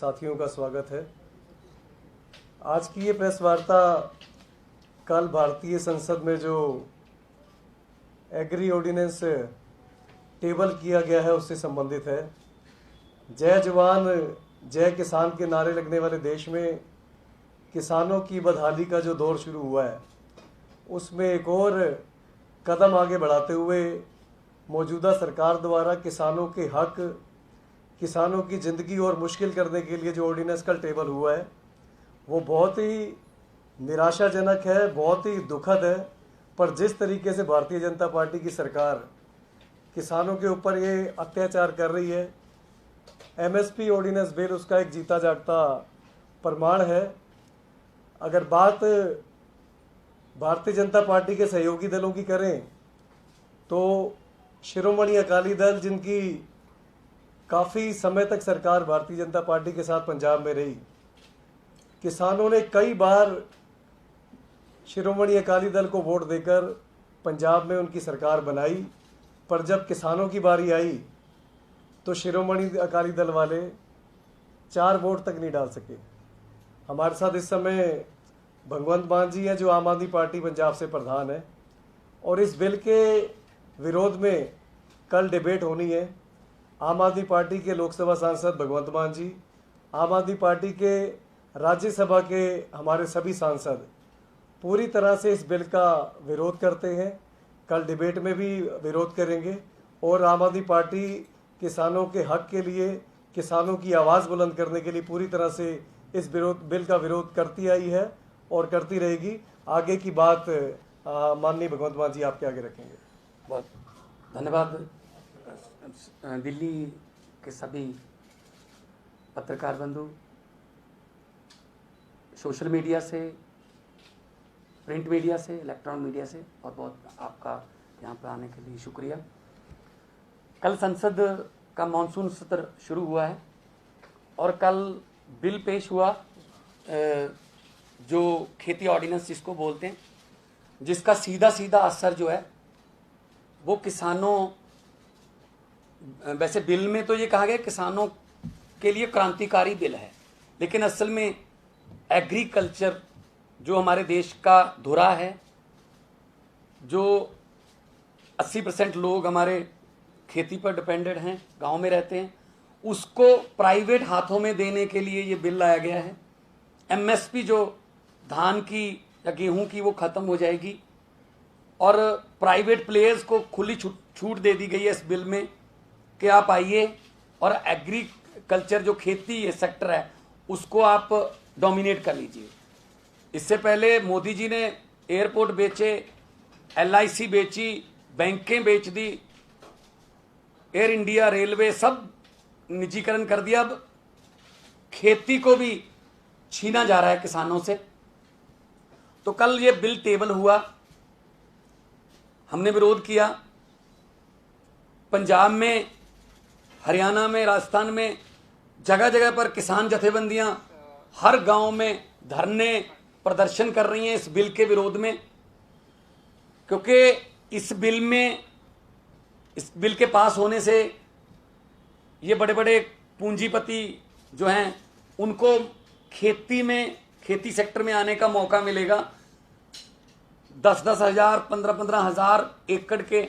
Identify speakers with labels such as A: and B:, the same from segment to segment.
A: साथियों का स्वागत है। आज की ये प्रेस वार्ता कल भारतीय संसद में जो एग्री ऑर्डिनेंस टेबल किया गया है उससे संबंधित है। जय जवान जय किसान के नारे लगने वाले देश में किसानों की बदहाली का जो दौर शुरू हुआ है, उसमें एक और कदम आगे बढ़ाते हुए मौजूदा सरकार द्वारा किसानों के हक, किसानों की ज़िंदगी और मुश्किल करने के लिए जो ऑर्डिनेंस कल टेबल हुआ है वो बहुत ही निराशाजनक है, बहुत ही दुखद है। पर जिस तरीके से भारतीय जनता पार्टी की सरकार किसानों के ऊपर ये अत्याचार कर रही है, एमएसपी ऑर्डिनेंस बिल उसका एक जीता जागता प्रमाण है। अगर बात भारतीय जनता पार्टी के सहयोगी दलों की करें तो शिरोमणि अकाली दल, जिनकी काफ़ी समय तक सरकार भारतीय जनता पार्टी के साथ पंजाब में रही, किसानों ने कई बार शिरोमणि अकाली दल को वोट देकर पंजाब में उनकी सरकार बनाई, पर जब किसानों की बारी आई तो शिरोमणि अकाली दल वाले 4 वोट तक नहीं डाल सके। हमारे साथ इस समय भगवंत मान जी हैं जो आम आदमी पार्टी पंजाब से प्रधान है, और इस बिल के विरोध में कल डिबेट होनी है। आम आदमी पार्टी के लोकसभा सांसद भगवंत मान जी, आम आदमी पार्टी के राज्यसभा के हमारे सभी सांसद पूरी तरह से इस बिल का विरोध करते हैं। कल डिबेट में भी विरोध करेंगे और आम आदमी पार्टी किसानों के हक के लिए, किसानों की आवाज़ बुलंद करने के लिए पूरी तरह से इस बिल का विरोध करती आई है और करती रहेगी। आगे की बात माननीय भगवंत मान जी आपके आगे रखेंगे।
B: बहुत धन्यवाद। दिल्ली के सभी पत्रकार बंधु, सोशल मीडिया से, प्रिंट मीडिया से, इलेक्ट्रॉनिक मीडिया से बहुत बहुत आपका यहाँ पर आने के लिए शुक्रिया। कल संसद का मानसून सत्र शुरू हुआ है और कल बिल पेश हुआ जो खेती ऑर्डिनेंस जिसको बोलते हैं, जिसका सीधा सीधा असर जो है वो किसानों, वैसे बिल में तो ये कहा गया किसानों के लिए क्रांतिकारी बिल है, लेकिन असल में एग्रीकल्चर जो हमारे देश का धुरा है, जो 80% लोग हमारे खेती पर डिपेंडेंट हैं, गांव में रहते हैं, उसको प्राइवेट हाथों में देने के लिए ये बिल लाया गया है। एमएसपी जो धान की या गेहूं की वो ख़त्म हो जाएगी और प्राइवेट प्लेयर्स को खुली छूट दे दी गई है इस बिल में कि आप आइए और एग्रीकल्चर जो खेती ये सेक्टर है उसको आप डोमिनेट कर लीजिए। इससे पहले मोदी जी ने एयरपोर्ट बेचे, LIC बेची, बैंकें बेच दी, एयर इंडिया, रेलवे सब निजीकरण कर दिया। अब खेती को भी छीना जा रहा है किसानों से। तो कल ये बिल टेबल हुआ, हमने विरोध किया। पंजाब में, हरियाणा में, राजस्थान में जगह जगह पर किसान जथेबंदियां हर गांव में धरने प्रदर्शन कर रही हैं इस बिल के विरोध में, क्योंकि इस बिल के पास होने से ये बड़े बड़े पूंजीपति जो हैं उनको खेती सेक्टर में आने का मौका मिलेगा। 10-10 हज़ार, 15-15 हज़ार एकड़ के,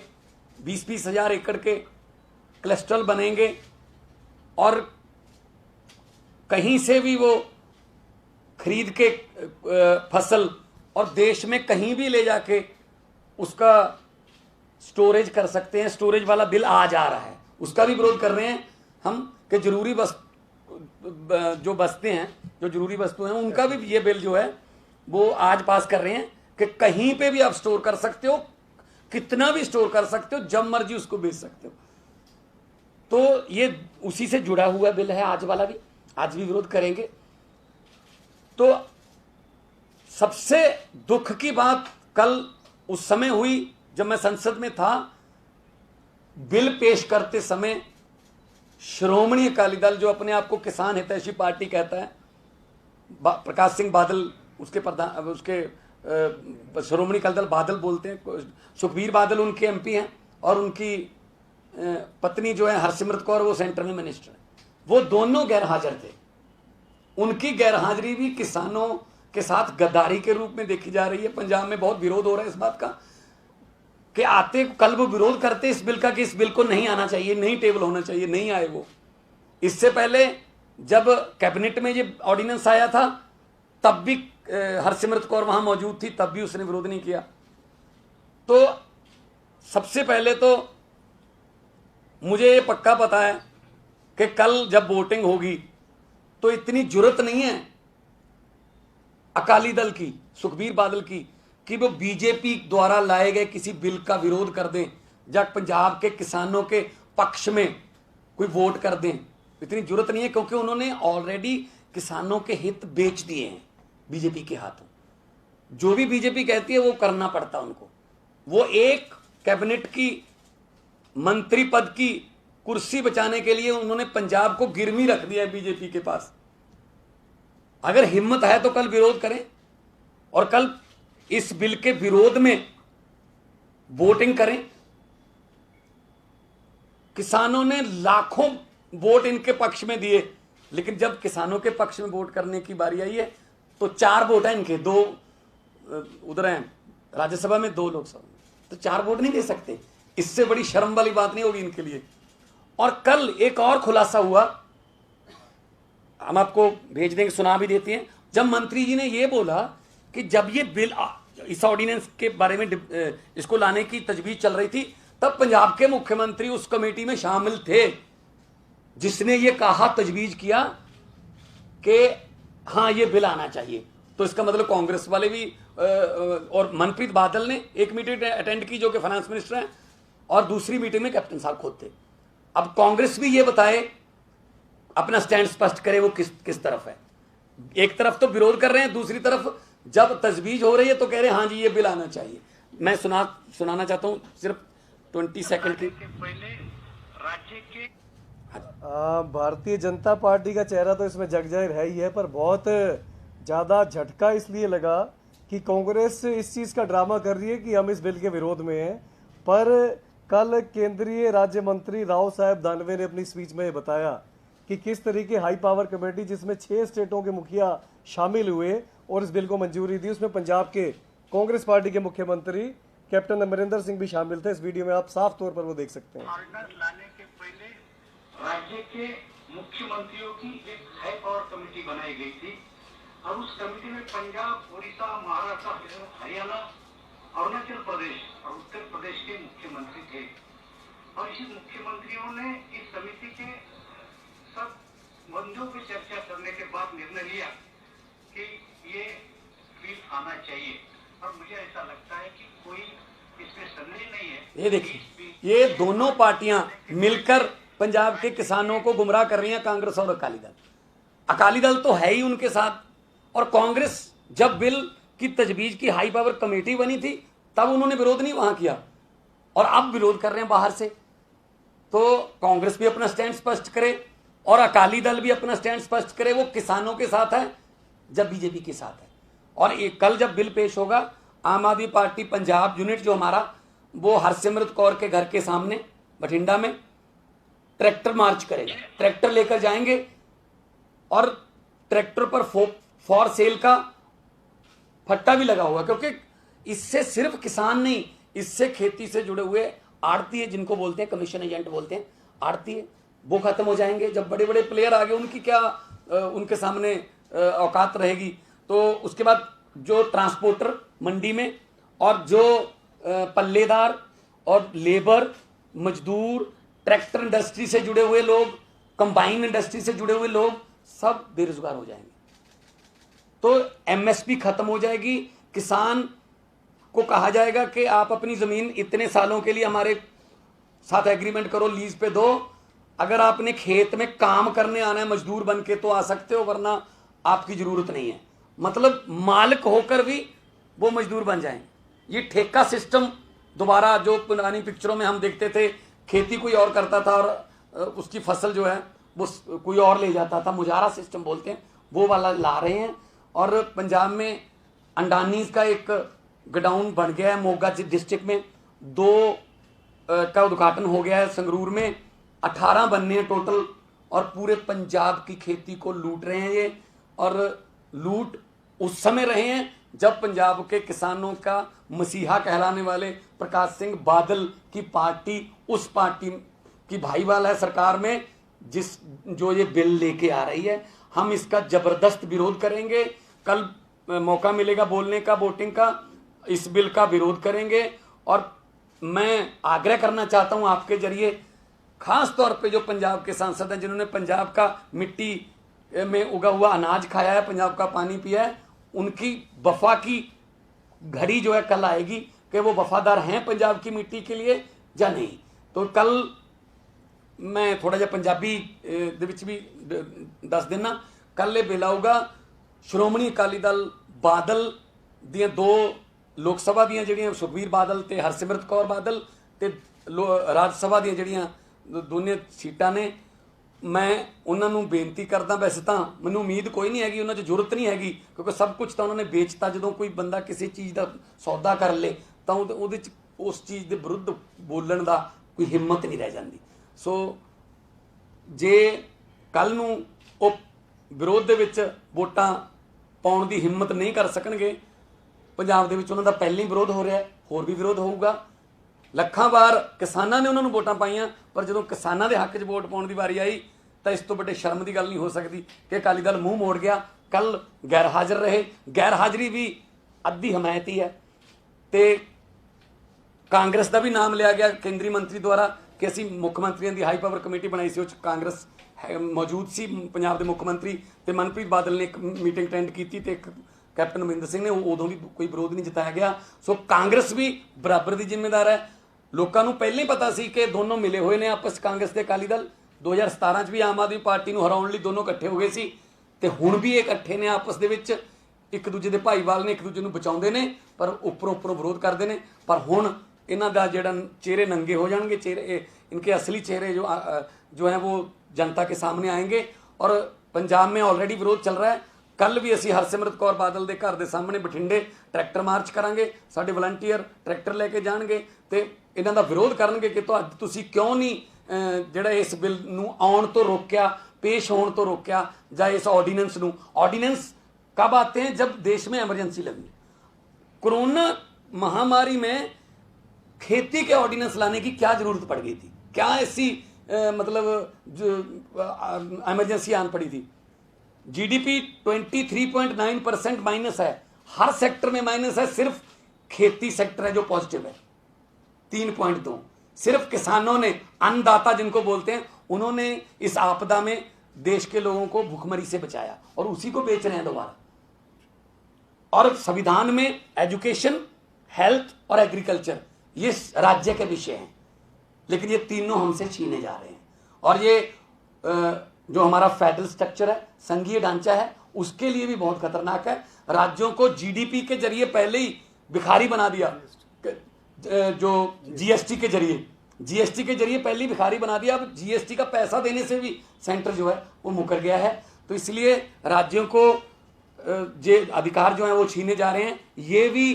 B: 20-20 हज़ार एकड़ के क्लस्टर बनेंगे और कहीं से भी वो खरीद के फसल और देश में कहीं भी ले जाके उसका स्टोरेज कर सकते हैं। स्टोरेज वाला बिल आ जा रहा है, उसका भी विरोध कर रहे हैं हम कि जरूरी जो बस्ते हैं, जो जरूरी वस्तुएं हैं, उनका भी ये बिल जो है वो आज पास कर रहे हैं कि कहीं पे भी आप स्टोर कर सकते हो, कितना भी स्टोर कर सकते हो, जब मर्जी उसको बेच सकते हो। तो ये उसी से जुड़ा हुआ बिल है आज वाला भी, आज भी विरोध करेंगे। तो सबसे दुख की बात कल उस समय हुई जब मैं संसद में था, बिल पेश करते समय श्रोमणी अकाली दल जो अपने आप को किसान हितैषी पार्टी कहता है, प्रकाश सिंह बादल उसके प्रधान, उसके श्रोमणी अकाली दल बादल बोलते हैं, सुखबीर बादल उनके MP हैं और उनकी पत्नी जो है हरसिमरत कौर वो सेंटर में मिनिस्टर है, वो दोनों गैर हाजिर थे। उनकी गैरहाजिरी भी किसानों के साथ गद्दारी के रूप में देखी जा रही है। पंजाब में बहुत विरोध हो रहा है इस बात का कि आते कल वो विरोध करते इस बिल का कि इस बिल को नहीं आना चाहिए, नहीं टेबल होना चाहिए, नहीं आए वो। इससे पहले जब कैबिनेट में ये ऑर्डिनेंस आया था तब भी हरसिमरत कौर वहां मौजूद थी, तब भी उसने विरोध नहीं किया। तो सबसे पहले तो मुझे ये पक्का पता है कि कल जब वोटिंग होगी तो इतनी जुर्रत नहीं है अकाली दल की, सुखबीर बादल की, कि वो बीजेपी द्वारा लाए गए किसी बिल का विरोध कर दें या पंजाब के किसानों के पक्ष में कोई वोट कर दें। इतनी जुर्रत नहीं है, क्योंकि उन्होंने ऑलरेडी किसानों के हित बेच दिए हैं बीजेपी के हाथों। जो भी बीजेपी कहती है वो करना पड़ता उनको। वो एक कैबिनेट की मंत्री पद की कुर्सी बचाने के लिए उन्होंने पंजाब को गिरवी रख दिया है बीजेपी के पास। अगर हिम्मत है तो कल विरोध करें और कल इस बिल के विरोध में वोटिंग करें। किसानों ने लाखों वोट इनके पक्ष में दिए, लेकिन जब किसानों के पक्ष में वोट करने की बारी आई है तो 4 वोट है इनके, 2 उधर हैं राज्यसभा में, 2 लोकसभा में, तो 4 वोट नहीं दे सकते। इससे बड़ी शर्म वाली बात नहीं होगी इनके लिए। और कल एक और खुलासा हुआ, हम आपको भेज देंगे, सुना भी देते हैं। जब मंत्री जी ने यह बोला कि जब ये बिल इस ऑर्डिनेंस के बारे में इसको लाने की तजवीज चल रही थी, तब पंजाब के मुख्यमंत्री उस कमेटी में शामिल थे जिसने ये कहा, तजवीज किया कि हाँ ये बिल आना चाहिए। तो इसका मतलब कांग्रेस वाले भी और मनप्रीत बादल ने एक मीटिंग अटेंड की जो कि फाइनेंस मिनिस्टर हैं, और दूसरी मीटिंग में कैप्टन साहब खुद थे। अब कांग्रेस भी ये बताए, अपना स्टैंड स्पष्ट करे वो किस तरफ है। एक तरफ तो विरोध कर रहे हैं, दूसरी तरफ जब तजवीज हो रही है तो कह रहे हैं हाँ जी ये बिल आना चाहिए। मैं सुनाना चाहता हूं सिर्फ 20 सेकंड की।
A: राज्य के भारतीय जनता पार्टी का चेहरा तो इसमें जग जाहिर है ही है, पर बहुत ज्यादा झटका इसलिए लगा कि कांग्रेस इस चीज का ड्रामा कर रही है कि हम इस बिल के विरोध में हैं। पर कल केंद्रीय राज्य मंत्री राव साहब दानवे ने अपनी स्पीच में बताया कि किस तरीके हाई पावर कमेटी जिसमें 6 स्टेटों के मुखिया शामिल हुए और इस बिल को मंजूरी दी, उसमें पंजाब के कांग्रेस पार्टी के मुख्यमंत्री कैप्टन अमरिंदर सिंह भी शामिल थे। इस वीडियो में आप साफ तौर पर वो देख सकते हैं।
C: ऑर्डिनेंस लाने के पहले राज्य के मुख्यमंत्रियों की एक हाई पावर कमेटी बनाई गई थी और उस कमेटी में पंजाब, उड़ीसा, महाराष्ट्र, हरियाणा, अरुणाचल प्रदेश और उत्तर प्रदेश के मुख्यमंत्री थे। और इसी मुख्यमंत्रियों ने इस समिति के सब मुद्दों पर चर्चा करने के बाद निर्णय लिया कि ये बिल आना चाहिए। और मुझे ऐसा लगता है कि कोई इसमें संदेह नहीं है।
B: ये देखिए, ये दोनों पार्टियां मिलकर पंजाब के किसानों को गुमराह कर रही हैं, कांग्रेस और अकाली दल। अकाली दल तो है ही उनके साथ, और कांग्रेस जब बिल की तजवीज की हाई पावर कमेटी बनी थी तब उन्होंने विरोध नहीं वहां किया, और अब विरोध कर रहे हैं बाहर से। तो कांग्रेस भी अपना स्टैंड स्पष्ट करे और अकाली दल भी अपना स्टैंड स्पष्ट करे। वो किसानों के साथ है जब बीजेपी के साथ है। और एक कल जब बिल पेश होगा, आम आदमी पार्टी पंजाब यूनिट जो हमारा, वो हरसिमरत कौर के घर के सामने बठिंडा में ट्रैक्टर मार्च करेगा। ट्रैक्टर लेकर जाएंगे और ट्रैक्टर पर फॉर सेल का फट्टा भी लगा हुआ, क्योंकि इससे सिर्फ किसान नहीं, इससे खेती से जुड़े हुए आड़ती, जिनको बोलते हैं कमीशन एजेंट बोलते हैं, आड़ती, वो खत्म हो जाएंगे। जब बड़े बड़े प्लेयर आगे, उनकी क्या उनके सामने औकात रहेगी। तो उसके बाद जो ट्रांसपोर्टर मंडी में, और जो पल्लेदार और लेबर, मजदूर, ट्रैक्टर इंडस्ट्री से जुड़े हुए लोग, कंबाइन इंडस्ट्री से जुड़े हुए लोग, सब बेरोजगार हो जाएंगे। तो एमएसपी खत्म हो जाएगी। किसान को कहा जाएगा कि आप अपनी जमीन इतने सालों के लिए हमारे साथ एग्रीमेंट करो, लीज पे दो। अगर आपने खेत में काम करने आना है मजदूर बन के तो आ सकते हो, वरना आपकी जरूरत नहीं है। मतलब मालिक होकर भी वो मजदूर बन जाएंगे। ये ठेका सिस्टम दोबारा, जो पुरानी पिक्चरों में हम देखते थे, खेती कोई और करता था और उसकी फसल जो है वो कोई और ले जाता था, मुजारा सिस्टम बोलते हैं, वो वाला ला रहे हैं। और पंजाब में अंडानीज का एक गोडाउन बन गया है मोगा डिस्ट्रिक्ट में, 2 का उद्घाटन हो गया है। संगरूर में 18 बनने हैं टोटल, और पूरे पंजाब की खेती को लूट रहे हैं ये। और लूट उस समय रहे हैं जब पंजाब के किसानों का मसीहा कहलाने वाले प्रकाश सिंह बादल की पार्टी उस पार्टी की भाईवाल है सरकार में, जो ये बिल लेके आ रही है। हम इसका जबरदस्त विरोध करेंगे। कल मौका मिलेगा बोलने का, वोटिंग का, इस बिल का विरोध करेंगे। और मैं आग्रह करना चाहता हूं आपके जरिए, खास तौर पे जो पंजाब के सांसद हैं जिन्होंने पंजाब का मिट्टी में उगा हुआ अनाज खाया है, पंजाब का पानी पिया है, उनकी वफा की घड़ी जो है कल आएगी कि वो वफादार हैं पंजाब की मिट्टी के लिए या नहीं। तो कल मैं थोड़ा जिहा पंजाबी दे विच भी दस देना, कल ये बिल आऊगा श्रोमणी अकाली दल बादल दियां दो लोक सभा दियां जिहड़ियां सुखबीर बादल ते हरसिमरत कौर बादल ते राज सभा दियां जिहड़ियां दोने सीटां ने, मैं उन्होंने बेनती करदा, वैसे तो मैनूं उम्मीद कोई नहीं हैगी, उन्होंने जरूरत नहीं हैगी क्योंकि सब कुछ तो उन्होंने बेचता। जो कोई बंदा किसी चीज़ का सौदा कर ले तो उस चीज़ के विरुद्ध बोलण का कोई हिम्मत नहीं रह जाती। सो जे कल नूं वो विरोध दे विच वोटां पाउण की हिम्मत नहीं कर सकणगे, पंजाब दे विच उन्हां दा पहले ही विरोध हो रहा है, होर भी विरोध होऊगा। ਲੱਖਾਂ ਵਾਰ किसानों ने उन्होंने वोटां पाईयां, पर जो किसानों के हक 'च वोट पाउण की वारी आई तो इस तो बड़े शर्म की गल नहीं हो सकती कि अकाली दल मूँह मोड़ गया। कल गैर हाजिर रहे, गैर हाजिरी भी अद्धी हमायत ही है। तो कांग्रेस का भी नाम लिया गया केंद्रीय मंत्री द्वारा कि असीं मुख्यमंत्रियों की हाई पावर कमेटी बनाई सी, उस कांग्रेस मौजूद सी, पंजाब के मुख्यमंत्री तो मनप्रीत बादल ने एक मीटिंग अटेंड की, एक कैप्टन अमरिंदर सिंह ने, उदों भी कोई विरोध नहीं जताया गया। सो कांग्रेस भी बराबर की जिम्मेदार है। लोगों को पहले ही पता सी कि दोनों मिले हुए ने आपस, कांग्रेस के अकाली दल 2017 भी आम आदमी पार्टी को हराउण लई दोनों इकट्ठे हो गए सी, ते हुण भी इकट्ठे ने आपस दे विच, एक दूजे के भाईवाल ने, एक दूजे को बचाउंदे ने, पर उपरों उपरों विरोध करते हैं। पर हुण इन्हां दा जिहड़ा चेहरे नंगे हो जाएंगे, चेहरे इनके असली चेहरे जो हैं वो जनता के सामने आएंगे। और पंजाब में ऑलरेडी विरोध चल रहा है। कल भी असी हरसिमरत कौर बादल के घर के सामने बठिंडे ट्रैक्टर मार्च करांगे, साडे वलंटीयर ट्रैक्टर लैके जाणगे ते इन्हां दा विरोध करनगे कि तुसीं क्यों नहीं जिहड़ा इस बिल नूं आउण तो रोकिया, पेश होण तो रोकिया, जां इस ऑर्डीनेंस नूं। ऑर्डीनेंस कब आते हैं? जब देश में एमरजेंसी लगी। कोरोना महामारी में खेती के ऑर्डिनेंस लाने की क्या जरूरत पड़ गई थी? क्या ऐसी मतलब एमरजेंसी आन पड़ी थी? जीडीपी 23.9% माइनस है, हर सेक्टर में माइनस है, सिर्फ खेती सेक्टर है जो पॉजिटिव है 3.2। सिर्फ किसानों ने, अन्नदाता जिनको बोलते हैं, उन्होंने इस आपदा में देश के लोगों को भूखमरी से बचाया और उसी को बेच रहे हैं दोबारा। और संविधान में एजुकेशन, हेल्थ और एग्रीकल्चर ये राज्य के विषय हैं, लेकिन ये तीनों हमसे छीने जा रहे हैं। और ये जो हमारा फेडरल स्ट्रक्चर है, संघीय ढांचा है, उसके लिए भी बहुत खतरनाक है। राज्यों को जीडीपी के जरिए पहले ही भिखारी बना दिया, जो जीएसटी के जरिए पहले ही भिखारी बना दिया। अब जीएसटी का पैसा देने से भी सेंटर जो है वो मुकर गया है। तो इसलिए राज्यों को जे अधिकार जो है वो छीने जा रहे हैं। ये भी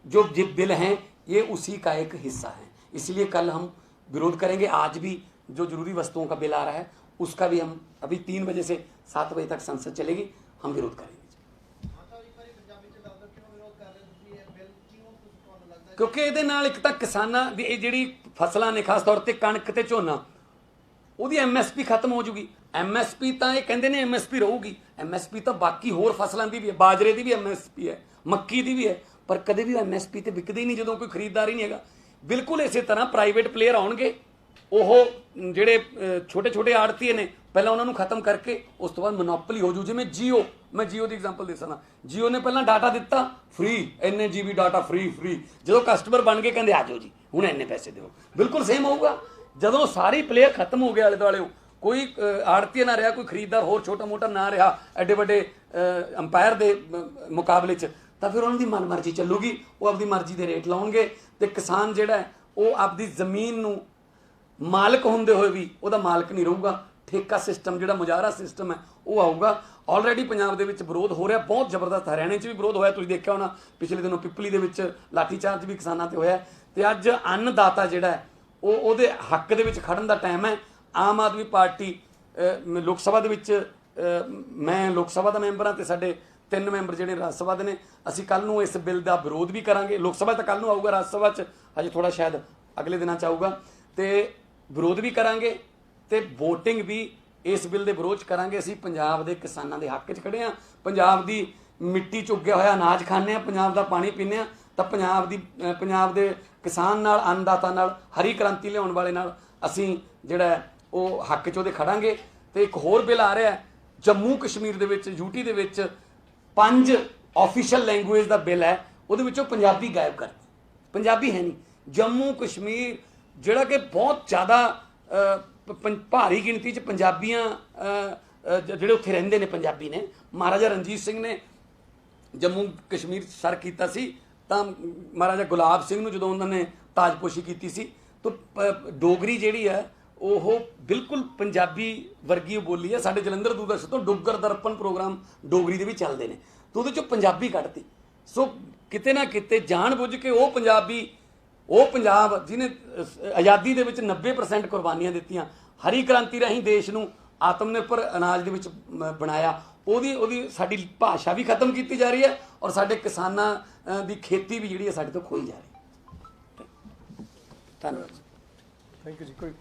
B: जो बिल हैं ये उसी का एक हिस्सा है। इसलिए कल हम विरोध करेंगे। आज भी जो जरूरी वस्तुओं का बिल आ रहा है उसका भी हम अभी 3 बजे से 7 बजे तक संसद चलेगी, हम विरोध करेंगे। क्योंकि ये एक तो किसानों की जी फसलों ने, खास तौर पर कणक ते झोना, वो MSP खत्म हो जूगी। MSP तो ये कहते हैं MSP रहूगी, MSP तो बाकी होर फसलों की भी है, बाजरे की भी MSP है, मक्की की भी है, पर कदे भी MSP तो विकती नहीं जो कोई खरीददार ही नहीं है। बिल्कुल इस तरह प्राइवेट प्लेयर आउणगे, वो ਜਿਹੜੇ छोटे छोटे आड़तीए ने पहले उन्होंने खत्म करके उस तो बाद मोनोपली हो जू। जिमें जियो, मैं जियो की एग्जाम्पल दे सकता। जियो ने पहला डाटा दिता फ्री, इन्ने GB डाटा फ्री जो कस्टमर बन के कहते आ जाओ जी हूँ इन्ने पैसे दो, बिल्कुल सेम होगा। जो सारी प्लेयर खत्म हो गए आले दुआले, कोई आड़तीए ना रहा, कोई खरीददार होर छोटा मोटा ना रहा एडे बड़े अंपायर के मुकाबले च, तो फिर उन्होंने मनमर्जी चलूगी, वो अपनी मर्जी के रेट लाउणगे। तो किसान जिहड़ा है वो आपकी जमीन नूं मालक होंदे हुए भी वह मालक नहीं रहूगा। ठेका सिस्टम जिहड़ा मुजाहरा सिस्टम है वो आऊगा। ऑलरेडी पंजाब दे विच विरोध हो रहा बहुत जबरदस्त, हरियाणे भी विरोध होया, तुसीं देखिया होना पिछले दिनों पिपली दे विच लाठीचार्ज भी किसानां ते होया। ते अज अन्नदाता जिहड़ा है वो हक दे विच खड़न दा टाइम है। आम आदमी पार्टी लोक सभा दे विच मैं लोक सभा का मैंबर हाँ तो साढ़े 3 मैंबर ਜਿਹੜੇ ਰਾਜ ਸਭਾ ਦੇ ਨੇ, ਅਸੀਂ ਕੱਲ ਨੂੰ ਇਸ ਬਿੱਲ ਦਾ ਵਿਰੋਧ ਵੀ ਕਰਾਂਗੇ। ਲੋਕ ਸਭਾ ਤਾਂ ਕੱਲ ਨੂੰ ਆਊਗਾ, ਰਾਜ ਸਭਾ 'ਚ ਅਜੇ ਥੋੜਾ ਸ਼ਾਇਦ ਅਗਲੇ ਦਿਨਾਂ 'ਚ ਆਊਗਾ, ਤੇ ਵਿਰੋਧ ਵੀ ਕਰਾਂਗੇ ਤੇ ਵੋਟਿੰਗ ਵੀ ਇਸ ਬਿੱਲ ਦੇ ਵਿਰੋਧ 'ਚ ਕਰਾਂਗੇ। ਅਸੀਂ ਪੰਜਾਬ ਦੇ ਕਿਸਾਨਾਂ ਦੇ ਹੱਕ 'ਚ ਖੜੇ ਹਾਂ, ਪੰਜਾਬ ਦੀ ਮਿੱਟੀ 'ਚ ਉੱਗਿਆ ਹੋਇਆ ਅਨਾਜ ਖਾਂਦੇ ਹਾਂ, ਪੰਜਾਬ ਦਾ ਪਾਣੀ ਪੀਂਦੇ ਹਾਂ, ਤਾਂ ਪੰਜਾਬ ਦੇ ਕਿਸਾਨ ਨਾਲ, ਅੰਨਦਾਤਾ ਨਾਲ, ਹਰੀ ਕ੍ਰਾਂਤੀ ਲਿਆਉਣ ਵਾਲੇ ਨਾਲ ਅਸੀਂ ਜਿਹੜਾ ਉਹ ਹੱਕ 'ਚ ਉਹਦੇ ਖੜਾਂਗੇ। ਤੇ ਇੱਕ ਹੋਰ ਬਿੱਲ ਆ ਰਿਹਾ ਜੰਮੂ ਕਸ਼ਮੀਰ ਦੇ ਵਿੱਚ, ਯੂਟੀ ਦੇ ਵਿੱਚ 5 ਆਫੀਸ਼ੀਅਲ ਲੈਂਗੁਏਜ ਦਾ ਬਿੱਲ ਹੈ, ਉਹਦੇ ਵਿੱਚੋਂ ਪੰਜਾਬੀ ਗਾਇਬ ਕਰ ਦਿੱਤੀ, ਪੰਜਾਬੀ ਹੈ ਨਹੀਂ। ਜੰਮੂ ਕਸ਼ਮੀਰ ਜਿਹੜਾ ਕਿ ਬਹੁਤ ਜ਼ਿਆਦਾ ਭਾਰੀ ਗਿਣਤੀ 'ਚ ਪੰਜਾਬੀਆਂ ਜਿਹੜੇ ਉੱਥੇ ਰਹਿੰਦੇ ਨੇ ਪੰਜਾਬੀ ਨੇ, ਮਹਾਰਾਜਾ ਰਣਜੀਤ ਸਿੰਘ ਨੇ ਜੰਮੂ ਕਸ਼ਮੀਰ ਸਰ ਕੀਤਾ ਸੀ, ਤਾਂ ਮਹਾਰਾਜਾ ਗੁਲਾਬ ਸਿੰਘ ਨੂੰ ਜਦੋਂ ਉਹਨਾਂ ਨੇ ਤਾਜਪੋਸ਼ੀ ਕੀਤੀ ਸੀ, ਤਾਂ ਡੋਗਰੀ ਜਿਹੜੀ ਹੈ ਉਹ ਬਿਲਕੁਲ ਪੰਜਾਬੀ ਵਰਗੀ ਬੋਲੀ ਹੈ। ਸਾਡੇ ਜਲੰਧਰ ਦੂਰਦਰਸ਼ਨ ਤੋਂ ਡੁੱਗਰ ਦਰਪਣ ਪ੍ਰੋਗਰਾਮ ਡੋਗਰੀ ਦੇ ਵੀ ਚੱਲਦੇ ਨੇ, ਤਾਂ ਉਹਦੇ 'ਚੋਂ ਪੰਜਾਬੀ ਕੱਢਤੀ। ਸੋ ਕਿਤੇ ਨਾ ਕਿਤੇ ਜਾਣ ਬੁੱਝ ਕੇ ਉਹ ਪੰਜਾਬ ਜਿਹਨੇ ਆਜ਼ਾਦੀ ਦੇ ਵਿੱਚ 90% ਕੁਰਬਾਨੀਆਂ ਦਿੱਤੀਆਂ, ਹਰੀ ਕ੍ਰਾਂਤੀ ਰਾਹੀਂ ਦੇਸ਼ ਨੂੰ ਆਤਮ ਨਿਰਭਰ ਅਨਾਜ ਦੇ ਵਿੱਚ ਬਣਾਇਆ, ਉਹਦੀ ਸਾਡੀ ਭਾਸ਼ਾ ਵੀ ਖਤਮ ਕੀਤੀ ਜਾ ਰਹੀ ਹੈ, ਔਰ ਸਾਡੇ ਕਿਸਾਨਾਂ ਦੀ ਖੇਤੀ ਵੀ ਜਿਹੜੀ ਹੈ ਸਾਡੇ ਤੋਂ ਖੋਈ ਜਾ ਰਹੀ ਹੈ। ਧੰਨਵਾਦ।
A: ਥੈਂਕ ਯੂ ਜੀ। ਕੋਈ